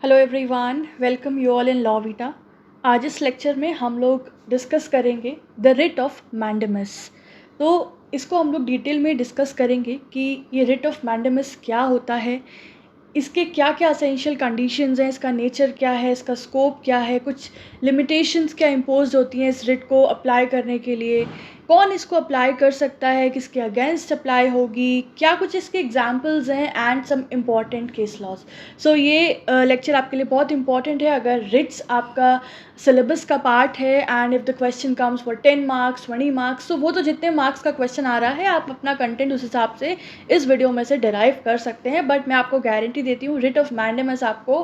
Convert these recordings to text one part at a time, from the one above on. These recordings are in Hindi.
Hello everyone, welcome you all in law Vita. आज इस लेक्चर में हम लोग डिस्कस करेंगे द रिट ऑफ मैंडेमस। तो इसको हम लोग डिटेल में डिस्कस करेंगे कि ये रिट ऑफ मैंडेमस क्या होता है, इसके क्या क्या असेंशियल कंडीशंस हैं, इसका नेचर क्या है, इसका स्कोप क्या है, कुछ लिमिटेशंस क्या इम्पोज होती हैं इस रिट को अप्लाई करने के लिए, कौन इसको अप्लाई कर सकता है, किसके अगेंस्ट अप्लाई होगी, क्या कुछ इसके एग्जांपल्स हैं and some important case laws. So ये लेक्चर आपके लिए बहुत इंपॉर्टेंट है अगर रिट्स आपका सिलेबस का पार्ट है and if the question comes for 10 marks 20 marks, तो वो तो जितने मार्क्स का क्वेश्चन आ रहा है आप अपना कंटेंट उस हिसाब से इस वीडियो में से डिराइव कर सकते हैं। बट मैं आपको गारंटी देती हूँ रिट ऑफ मैंडेमस आपको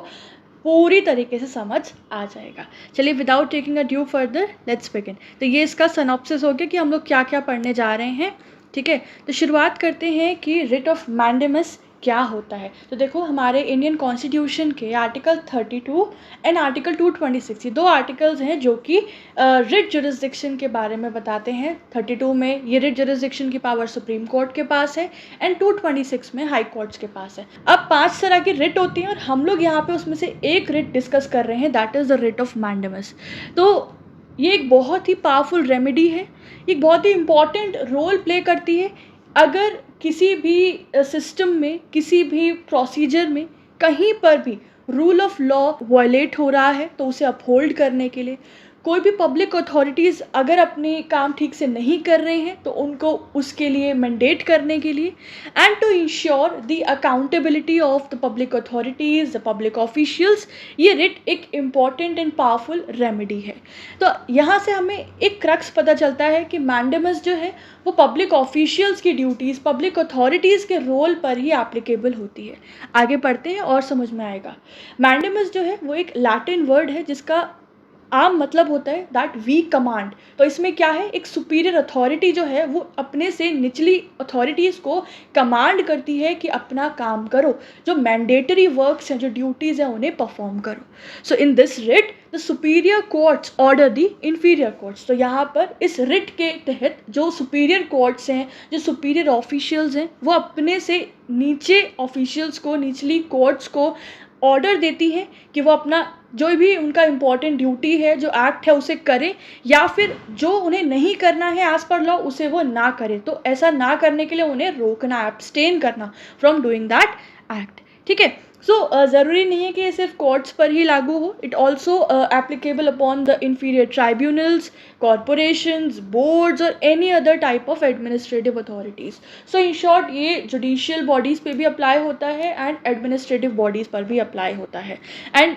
पूरी तरीके से समझ आ जाएगा। चलिए without taking a due further let's begin. तो ये इसका सिनॉप्सिस हो गया कि हम लोग क्या क्या पढ़ने जा रहे हैं। ठीक है, तो शुरुआत करते हैं कि रिट ऑफ मैंडेमस क्या होता है। तो देखो हमारे इंडियन कॉन्स्टिट्यूशन के आर्टिकल 32 एंड आर्टिकल 226, ये दो आर्टिकल्स हैं जो कि रिट जुरिस्डिक्शन के बारे में बताते हैं। 32 में ये रिट जुरिस्डिक्शन की पावर सुप्रीम कोर्ट के पास है एंड 226 में हाई कोर्ट्स के पास है। अब 5 तरह की रिट होती हैं और हम लोग यहाँ पे उसमें से एक रिट डिस्कस कर रहे हैं, that is the writ of mandamus. तो ये एक बहुत ही पावरफुल रेमेडी है, एक बहुत ही इम्पॉर्टेंट रोल प्ले करती है। अगर किसी भी सिस्टम में, किसी भी प्रोसीजर में कहीं पर भी रूल ऑफ लॉ वायलेट हो रहा है तो उसे अपहोल्ड करने के लिए, कोई भी पब्लिक अथॉरिटीज़ अगर अपने काम ठीक से नहीं कर रहे हैं तो उनको उसके लिए मैंडेट करने के लिए, and to ensure the accountability of the public authorities, the public officials, ये रिट एक इम्पॉर्टेंट एंड पावरफुल रेमेडी है। तो यहाँ से हमें एक क्रक्स पता चलता है कि मैंडेमस जो है वो पब्लिक ऑफिशियल्स की ड्यूटीज़, पब्लिक अथॉरिटीज़ के रोल पर ही एप्लीकेबल होती है। आगे पढ़ते हैं और समझ में आएगा। मैंडेमस जो है वो एक लैटिन वर्ड है जिसका आम मतलब होता है दैट वी कमांड। तो इसमें क्या है, एक सुपीरियर अथॉरिटी जो है वो अपने से निचली अथॉरिटीज़ को कमांड करती है कि अपना काम करो, जो मैंडेटरी वर्क्स हैं, जो ड्यूटीज़ हैं उन्हें परफॉर्म करो। So in this writ the superior courts order the inferior courts. तो यहाँ पर इस रिट के तहत जो सुपीरियर कोर्ट्स हैं, जो सुपीरियर ऑफिशियल्स हैं, वो अपने से नीचे ऑफिशियल्स को, निचली कोर्ट्स को ऑर्डर देती हैं कि वो अपना जो भी उनका इम्पॉर्टेंट ड्यूटी है, जो एक्ट है, उसे करें, या फिर जो उन्हें नहीं करना है एज पर लॉ उसे वो ना करें। तो ऐसा ना करने के लिए उन्हें रोकना, एब्सटेन करना फ्रॉम डूइंग दैट एक्ट। ठीक है, सो ज़रूरी नहीं है कि ये सिर्फ कोर्ट्स पर ही लागू हो, it also applicable upon the inferior tribunals, corporations, boards और any other type of administrative authorities. So in short ये जुडिशियल बॉडीज़ पे भी अप्लाई होता है एंड एडमिनिस्ट्रेटिव बॉडीज़ पर भी अप्लाई होता है। एंड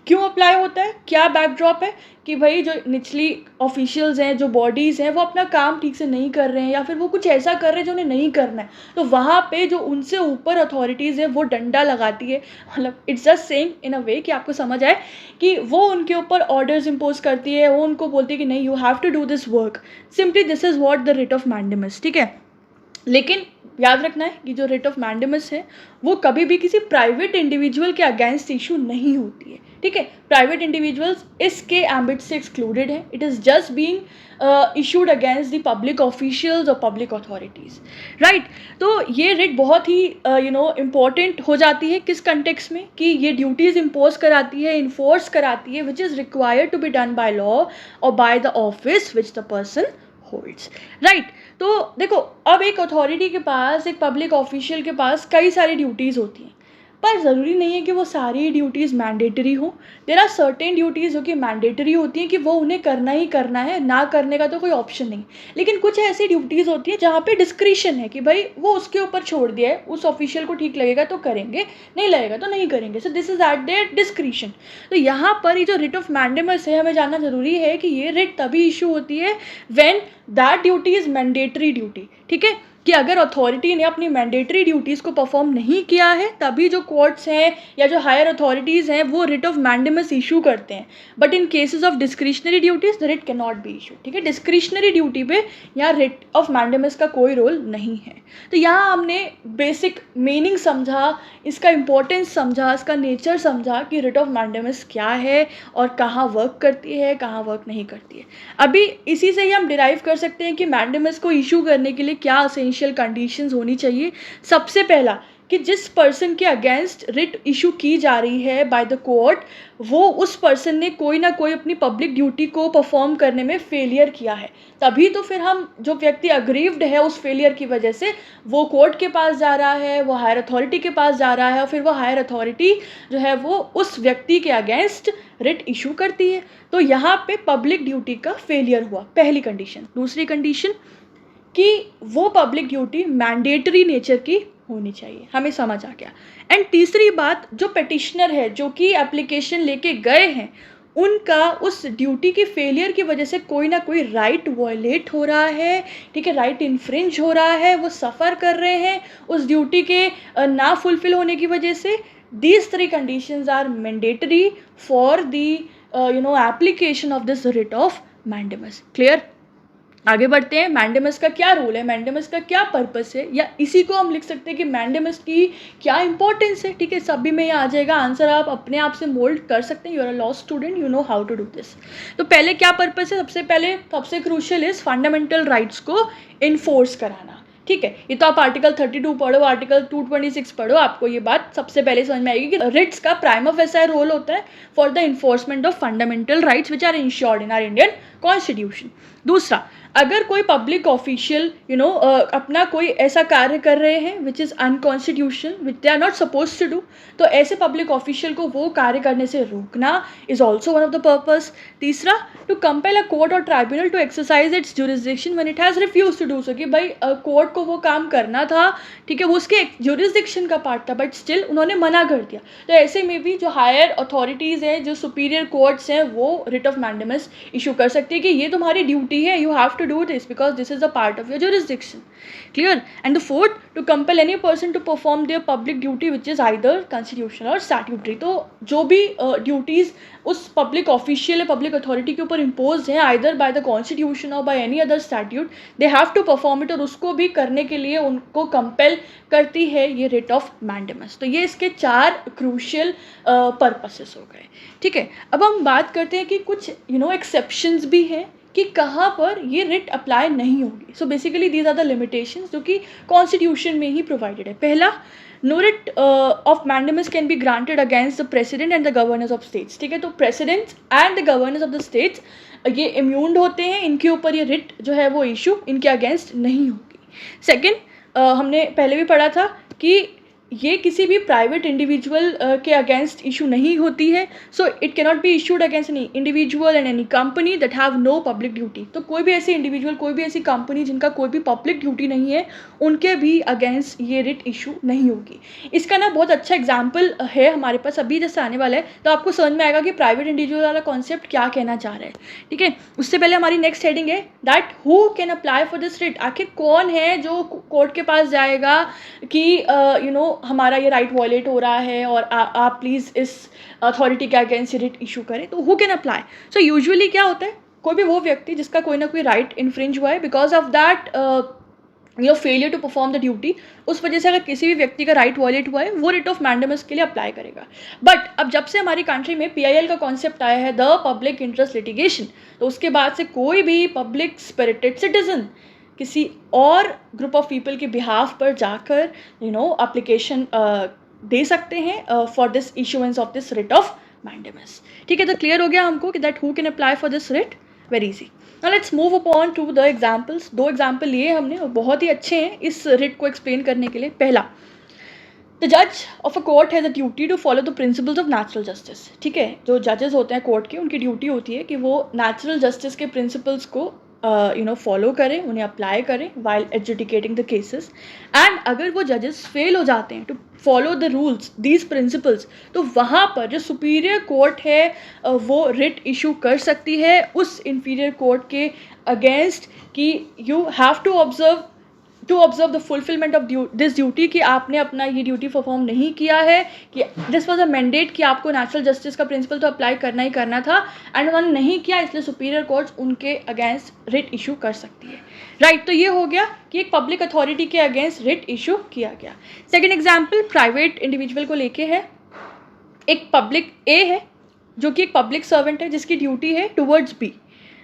क्यों अप्लाई होता है, क्या बैकड्रॉप है कि भाई जो निचली ऑफिशियल्स हैं, जो बॉडीज़ हैं, वो अपना काम ठीक से नहीं कर रहे हैं या फिर वो कुछ ऐसा कर रहे हैं जो उन्हें नहीं करना है, तो वहाँ पे जो उनसे ऊपर अथॉरिटीज़ है वो डंडा लगाती है। मतलब it's just saying in a वे कि आपको समझ आए कि वो उनके ऊपर ऑर्डर्स इम्पोज करती है, वो उनको बोलती है कि नहीं, you have to do this work. Simply this is what the writ of mandamus. ठीक है, लेकिन याद रखना है कि जो रिट ऑफ मैंडेमस है वो कभी भी किसी प्राइवेट इंडिविजुअल के अगेंस्ट इशू नहीं होती है। ठीक है, प्राइवेट इंडिविजुअल्स इसके एम्बिट से एक्सक्लूडेड है। It is just being issued against the public officials और पब्लिक अथॉरिटीज़, राइट। तो ये रिट बहुत ही इम्पॉर्टेंट हो जाती है किस कंटेक्स्ट में, कि ये ड्यूटीज़ इम्पोज कराती है, इन्फोर्स कराती है, which is required to be done by law और by the office which the person holds, right. तो देखो अब एक अथॉरिटी के पास, एक पब्लिक ऑफिशियल के पास कई सारी ड्यूटीज़ होती हैं, पर ज़रूरी नहीं है कि वो सारी ड्यूटीज़ मैंडेटरी हो। देयर आर सर्टेन ड्यूटीज़ जो कि मैंडेटरी होती हैं कि वो उन्हें करना ही करना है, ना करने का तो कोई ऑप्शन नहीं। लेकिन कुछ ऐसी ड्यूटीज़ होती हैं जहाँ पे डिस्क्रिशन है कि भाई वो उसके ऊपर छोड़ दिया है, उस ऑफिशियल को ठीक लगेगा तो करेंगे, नहीं लगेगा तो नहीं करेंगे। So this is eight there discretion. तो यहाँ पर ये जो रिट ऑफ मैंडेमस है, हमें जानना ज़रूरी है कि ये रिट तभी इशू होती है when that duty is mandatory duty. ठीक है, कि अगर अथॉरिटी ने अपनी मैंडेटरी ड्यूटीज़ को परफॉर्म नहीं किया है तभी जो कोर्ट्स हैं या जो हायर अथॉरिटीज़ हैं वो रिट ऑफ मैंडेमस इशू करते हैं। But in cases of discretionary duties the writ can not be issue. ठीक है, डिस्क्रिशनरी ड्यूटी पे यहाँ रिट ऑफ मैंडेमस का कोई रोल नहीं है। तो यहाँ हमने बेसिक मीनिंग समझा, इसका इम्पोर्टेंस समझा, इसका नेचर समझा कि रिट ऑफ मैंडेमस क्या है और कहाँ वर्क करती है, कहाँ वर्क नहीं करती है। अभी इसी से ही हम डिराइव कर सकते हैं कि मैंडेमस को इशू करने के लिए क्या एसेंशियल कंडीशंस होनी चाहिए। सबसे पहला कि जिस पर्सन के अगेंस्ट रिट इशू की जा रही है बाय द कोर्ट, वो उस पर्सन ने कोई ना कोई अपनी पब्लिक ड्यूटी को परफॉर्म करने में फेलियर किया है, तभी तो फिर हम जो व्यक्ति अग्रीव्ड है उस फेलियर की वजह से वो कोर्ट के पास जा रहा है, वो हायर अथॉरिटी के पास जा रहा है, और फिर वो हायर अथॉरिटी जो है वो उस व्यक्ति के अगेंस्ट रिट इशू करती है। तो यहाँ पे पब्लिक ड्यूटी का फेलियर हुआ, पहली कंडीशन। दूसरी कंडीशन कि वो पब्लिक ड्यूटी मैंडेटरी नेचर की होनी चाहिए, हमें समझ आ गया। एंड तीसरी बात, जो पिटिशनर है जो कि एप्लीकेशन लेके गए हैं, उनका उस ड्यूटी की फेलियर की वजह से कोई ना कोई राइट वायलेट हो रहा है, ठीक है, राइट इन्फ्रिंज हो रहा है, वो सफ़र कर रहे हैं उस ड्यूटी के ना फुलफिल होने की वजह से। These three conditions are mandatory for the application of this writ of mandamus. Clear? आगे बढ़ते हैं। मैंडेमस का क्या रोल है, मैंडेमस का क्या पर्पस है, या इसी को हम लिख सकते हैं कि मैंडेमस की क्या इंपॉर्टेंस है। ठीक है, सभी में ये आ जाएगा आंसर, आप अपने आप से मोल्ड कर सकते हैं। You are a law student, you know how to do this. तो पहले क्या पर्पस है, सबसे पहले सबसे क्रूशियल इज फंडामेंटल राइट्स को इन्फोर्स कराना। ठीक है, ये तो आप आर्टिकल 32 पढ़ो, आर्टिकल 226 पढ़ो, आपको ये बात सबसे पहले समझ में आएगी कि रिट्स का प्राइमा फेसाई रोल होता है for the enforcement of fundamental rights which are insured in our Indian constitution. दूसरा, अगर कोई पब्लिक ऑफिशियल अपना कोई ऐसा कार्य कर रहे हैं which is unconstitutional, which they are not suppose to do, तो ऐसे पब्लिक ऑफिशियल को वो कार्य करने से रोकना is also one of the purpose. तीसरा, टू कंपेल अ कोर्ट और tribunal to exercise its jurisdiction when it has refuse to do so, कि भाई कोर्ट को वो काम करना था, ठीक है, वो उसके ज्यूरिसडिक्शन का पार्ट था, बट स्टिल उन्होंने मना कर दिया। तो ऐसे में भी जो हायर अथॉरिटीज़ हैं, जो सुपीरियर कोर्ट्स हैं, वो रिट ऑफ मैंडेमस इशू कर सकती है कि ये तुम्हारी ड्यूटी है, you have to do this because this is a part of your jurisdiction. Clear? And the fourth, to compel any person to perform their public duty which is either constitutional or statutory. तो जो भी ड्यूटीज़ उस पब्लिक ऑफिशियल या पब्लिक अथॉरिटी के ऊपर इम्पोज हैं आइदर बाय द कॉन्स्टिट्यूशन और by any other statute, they have to perform it, और उसको भी करने के लिए उनको कंपेल करती है ये रिट ऑफ मैंडेमस। तो ये इसके 4 क्रूशियल पर्पसेस हो गए। ठीक है, अब हम बात करते हैं कि कुछ एक्सेप्शंस भी हैं कि कहाँ पर ये रिट अप्लाई नहीं होगी। So basically these are the limitations जो कि कॉन्स्टिट्यूशन में ही प्रोवाइडेड है। पहला, no writ of mandamus can be granted against the president and the governors of states. ठीक है, तो presidents and the governors of the states ये इम्यून्ड होते हैं, इनके ऊपर ये रिट जो है वो इशू इनके अगेंस्ट नहीं होगी। सेकेंड, हमने पहले भी पढ़ा था कि ये किसी भी प्राइवेट इंडिविजुअल के अगेंस्ट इशू नहीं होती है। So it cannot be issued against any individual and any company that have no public duty. तो कोई भी ऐसे इंडिविजुअल, कोई भी ऐसी कंपनी जिनका कोई भी पब्लिक ड्यूटी नहीं है, उनके भी अगेंस्ट ये रिट इशू नहीं होगी। इसका ना बहुत अच्छा एग्जाम्पल है हमारे पास अभी जैसे आने वाला है, तो आपको समझ में आएगा कि प्राइवेट इंडिविजुअल वाला कॉन्सेप्ट क्या कहना चाह रहा है। ठीक है, उससे पहले हमारी नेक्स्ट हेडिंग है that who can apply for this writ. आखिर कौन है जो कोर्ट के पास जाएगा कि हमारा ये राइट वायलेट हो रहा है और आप प्लीज़ इस अथॉरिटी के अगेंस्ट रिट इशू करें। तो who can apply? So usually क्या होता है, कोई भी वो व्यक्ति जिसका कोई ना कोई राइट इन्फ्रिंज हुआ है because of that failure to perform the duty, उस वजह से अगर किसी भी व्यक्ति का राइट वायलेट हुआ है वो रिट ऑफ मैंडेमस के लिए अप्लाई करेगा। बट अब जब से हमारी कंट्री में PIL का कॉन्सेप्ट आया है, द पब्लिक इंटरेस्ट लिटिगेशन, तो उसके बाद से कोई भी पब्लिक स्पिरिटेड सिटीजन किसी और ग्रुप ऑफ पीपल के बिहाफ पर जाकर एप्लीकेशन दे सकते हैं for this issuance of this writ of mandamus. ठीक है, तो क्लियर हो गया हमको कि that who can apply for this writ. Very easy. Now let's move upon two the examples. 2 example लिए हमने और बहुत ही अच्छे हैं इस रिट को एक्सप्लेन करने के लिए। पहला, द जज of a court has a duty to follow the principles of natural justice. ठीक है, जो जजेस होते हैं कोर्ट के, उनकी ड्यूटी होती है कि वो नेचुरल जस्टिस के प्रिंसिपल्स को फॉलो करें, उन्हें अप्लाई करें while adjudicating the cases. And अगर वो जजेस फेल हो जाते हैं to follow the rules, these principles, तो वहाँ पर जो सुपीरियर कोर्ट है वो रिट इशू कर सकती है उस इन्फीरियर कोर्ट के अगेंस्ट कि you have to observe the fulfilment of this duty, कि आपने अपना ये ड्यूटी परफॉर्म नहीं किया है, कि दिस वॉज अ मैंडेट कि आपको नेचुरल जस्टिस का प्रिंसिपल तो अप्लाई करना ही करना था एंड उन्होंने नहीं किया, इसलिए सुपीरियर कोर्ट्स उनके अगेंस्ट रिट इशू कर सकती है। राइट, तो ये हो गया कि एक पब्लिक अथॉरिटी के अगेंस्ट रिट इशू किया गया। सेकेंड एग्जाम्पल प्राइवेट इंडिविजुअल को लेके है। एक पब्लिक ए है जो कि एक पब्लिक सर्वेंट है जिसकी ड्यूटी है towards B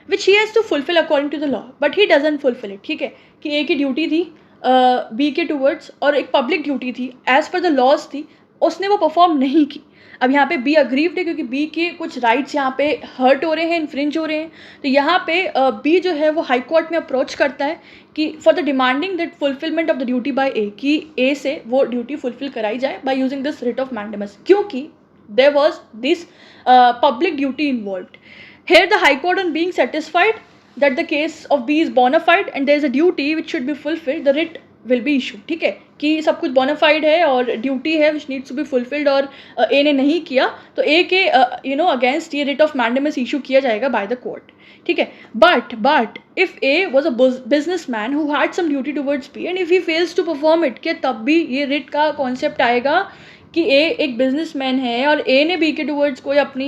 which he has to fulfil according to the law, but he doesn't fulfil it. ठीक है, कि ए की ड्यूटी थी बी के टूवर्ड्स और एक पब्लिक ड्यूटी थी, एज पर द लॉज थी, उसने वो परफॉर्म नहीं की। अब यहाँ पे बी अग्रीव्ड है क्योंकि बी के कुछ राइट्स यहाँ पे हर्ट हो रहे हैं, इन्फ्रिंज हो रहे हैं। तो यहाँ पे बी जो है वो हाई कोर्ट में अप्रोच करता है कि for the demanding that fulfilment of the duty by A, कि ए से वो ड्यूटी फुलफिल कराई जाए by using this writ of mandamus, क्योंकि there was this public duty involved. Here the High Court, on being satisfied that the case of B is bona fide and there is a duty which should be fulfilled, the writ will be issued. ठीक है कि सब कुछ bona fide है और ड्यूटी है which needs to be fulfilled और A ने नहीं किया तो A के अगेंस्ट ये writ of mandamus issue किया जाएगा by the court. ठीक है, but if A was a businessman who had some duty towards B and if he fails to perform it, क्या तब भी ये writ का कॉन्सेप्ट आएगा कि ए एक बिजनेसमैन है और ए ने बी के टूवर्ड्स कोई अपनी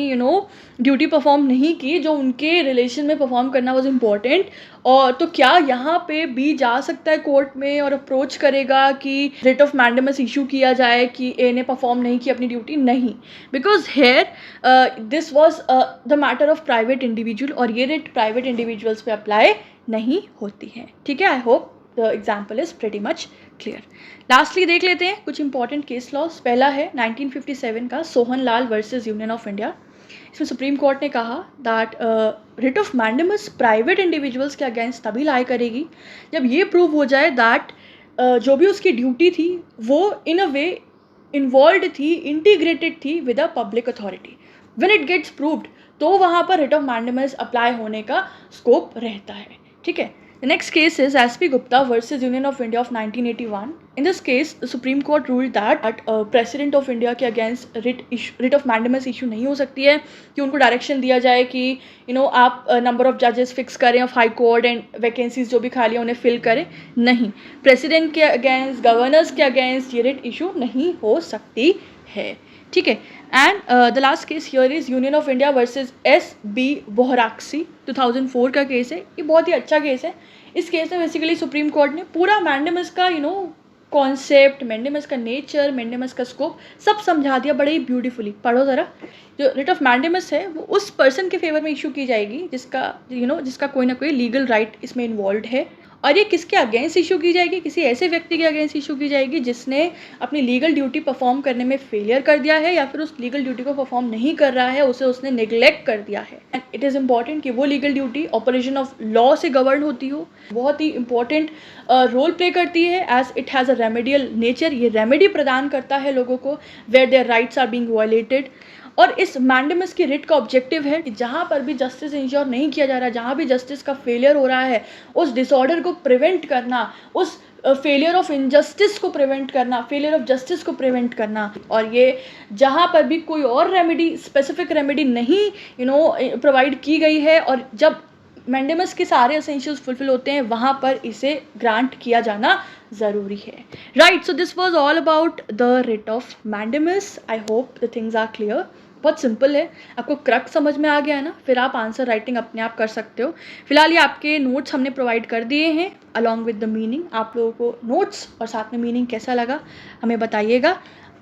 ड्यूटी परफॉर्म नहीं की जो उनके रिलेशन में परफॉर्म करना वाज इम्पॉर्टेंट। और तो क्या यहाँ पे बी जा सकता है कोर्ट में और अप्रोच करेगा कि रिट ऑफ मैंडेमस इशू किया जाए कि ए ने परफॉर्म नहीं की अपनी ड्यूटी? नहीं, because here this was the matter of private individual और ये रिट प्राइवेट इंडिविजुअल्स पे अप्लाई नहीं होती है। ठीक है, I hope the example is pretty much clear. Lastly देख लेते हैं कुछ इंपॉर्टेंट केस लॉस। पहला है 1957 का Sohan Lal versus union of India. इसमें सुप्रीम कोर्ट ने कहा that writ of mandamus private individuals के अगेंस्ट तभी लाई करेगी जब ये प्रूव हो जाए दैट जो भी उसकी ड्यूटी थी वो इन अ वे इन्वॉल्व थी, इंटीग्रेटेड थी with a public authority. When it gets proved तो वहाँ पर रिट ऑफ मैंडेमस अप्लाई होने का स्कोप रहता है। ठीक है, the next case is S.P. Gupta versus Union of India of 1981. In this case, the Supreme Court ruled that President of India के against writ of mandamus issue नहीं हो सकती है कि उनको डायरेक्शन दिया जाए कि आप नंबर ऑफ जजेस फिक्स करें of high court and vacancies जो भी खाली हैं उन्हें फिल करें। नहीं, प्रेसिडेंट के अगेंस्ट, गवर्नर्स के अगेंस्ट ये रिट इशू नहीं हो सकती है। ठीक है, and the last case here is union of India versus S.B. बोहराक्सी, 2004 का केस है। ये बहुत ही अच्छा केस है। इस केस में बेसिकली सुप्रीम कोर्ट ने पूरा मैंडेमस का कॉन्सेप्ट, मैंडेमस का नेचर, मैंडेमस का स्कोप सब समझा दिया बड़े ही ब्यूटीफुली। पढ़ो ज़रा। जो रिट ऑफ मैंडेमस है वो उस पर्सन के फेवर में इशू की जाएगी जिसका जिसका कोई ना कोई लीगल राइट इसमें इन्वॉल्व है। और ये किसके अगेंस्ट इशू की जाएगी? किसी ऐसे व्यक्ति के अगेंस्ट इशू की जाएगी जिसने अपनी लीगल ड्यूटी परफॉर्म करने में फेलियर कर दिया है या फिर उस लीगल ड्यूटी को परफॉर्म नहीं कर रहा है, उसने नेग्लेक्ट कर दिया है। एंड इट इज़ इंपॉर्टेंट कि वो legal duty operation of law से गवर्न होती हो, बहुत ही इंपॉर्टेंट रोल प्ले करती है as it has a remedial nature. ये रेमेडी प्रदान करता है लोगों को where their rights are being violated. और इस मैंडेमस की रिट का ऑब्जेक्टिव है कि जहाँ पर भी जस्टिस इंश्योर नहीं किया जा रहा है, जहाँ भी जस्टिस का फेलियर हो रहा है, उस डिसऑर्डर को प्रिवेंट करना, उस फेलियर ऑफ इनजस्टिस को प्रिवेंट करना, फेलियर ऑफ जस्टिस को प्रिवेंट करना। और ये जहाँ पर भी कोई और रेमेडी, स्पेसिफिक रेमेडी नहीं प्रोवाइड की गई है और जब मैंडेमस के सारे एसेंशियल्स फुलफिल होते हैं वहाँ पर इसे ग्रांट किया जाना ज़रूरी है। Right, so this was all about the writ of mandamus. I hope the things are clear. बहुत सिंपल है, आपको क्रक्स समझ में आ गया है ना, फिर आप आंसर राइटिंग अपने आप कर सकते हो। फिलहाल ये आपके नोट्स हमने प्रोवाइड कर दिए हैं अलॉन्ग विद द मीनिंग। आप लोगों को नोट्स और साथ में मीनिंग कैसा लगा हमें बताइएगा।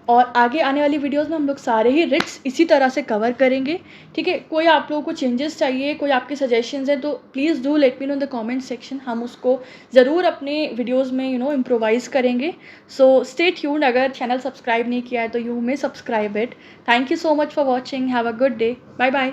और आगे आने वाली वीडियोस में हम लोग सारे ही रिट्स इसी तरह से कवर करेंगे। ठीक है, कोई आप लोगों को चेंजेस चाहिए, कोई आपके सजेशंस हैं तो please do let me know in the comment section. हम उसको ज़रूर अपने वीडियोस में इम्प्रोवाइज़ करेंगे। So stay tuned. अगर चैनल सब्सक्राइब नहीं किया है तो you may subscribe it. Thank you so much for watching. Have a good day. Bye bye.